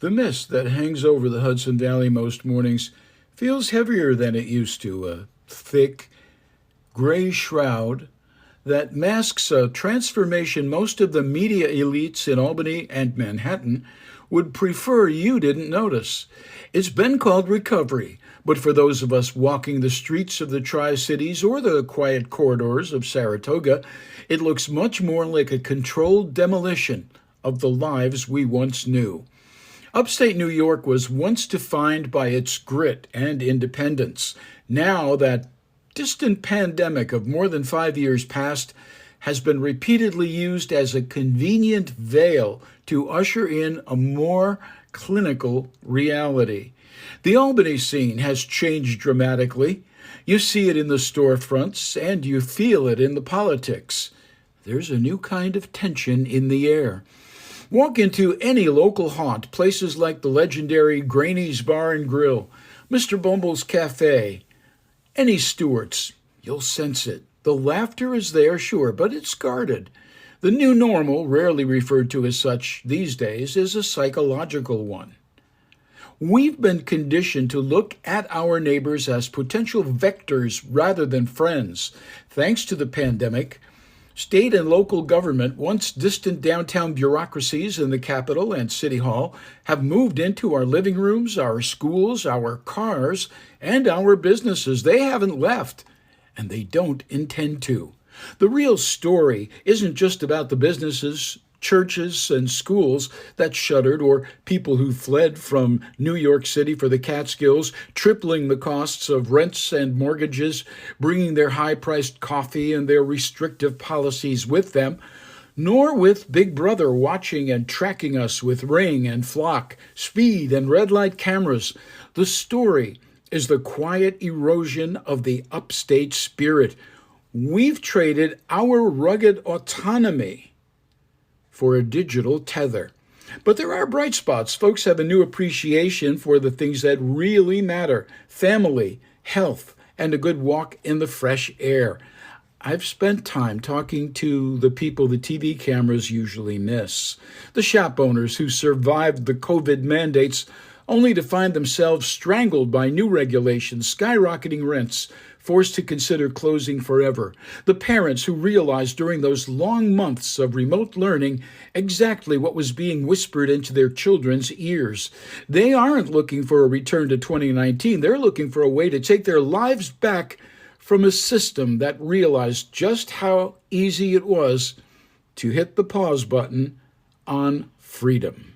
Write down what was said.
The mist that hangs over the Hudson Valley most mornings feels heavier than it used to, a thick, gray shroud that masks a transformation most of the media elites in Albany and Manhattan would prefer you didn't notice. It's been called recovery, but for those of us walking the streets of the Tri Cities or the quiet corridors of Saratoga, it looks much more like a controlled demolition of the lives we once knew. Upstate New York was once defined by its grit and independence. Now that distant pandemic of more than 5 years past has been repeatedly used as a convenient veil to usher in a more clinical reality. The Albany scene has changed dramatically. You see it in the storefronts and you feel it in the politics. There's a new kind of tension in the air. Walk into any local haunt, places like the legendary Graney's Bar and Grill, Mr. Bumble's Cafe, any Stewart's, you'll sense it. The laughter is there, sure, but it's guarded. The new normal, rarely referred to as such these days, is a psychological one. We've been conditioned to look at our neighbors as potential vectors rather than friends. Thanks to the pandemic, state and local government, once distant downtown bureaucracies in the Capitol and City Hall, have moved into our living rooms, our schools, our cars, and our businesses. They haven't left, and they don't intend to. The real story isn't just about the businesses, churches, and schools that shuttered or people who fled from New York City for the Catskills, tripling the costs of rents and mortgages, bringing their high-priced coffee and their restrictive policies with them, nor with Big Brother watching and tracking us with Ring and Flock, speed and red light cameras. The story is the quiet erosion of the upstate spirit. We've traded our rugged autonomy for a digital tether. But there are bright spots. Folks have a new appreciation for the things that really matter: family, health, and a good walk in the fresh air. I've spent time talking to the people the TV cameras usually miss, the shop owners who survived the COVID mandates only to find themselves strangled by new regulations, skyrocketing rents, forced to consider closing forever. The parents who realized during those long months of remote learning exactly what was being whispered into their children's ears. They aren't looking for a return to 2019. They're looking for a way to take their lives back from a system that realized just how easy it was to hit the pause button on freedom.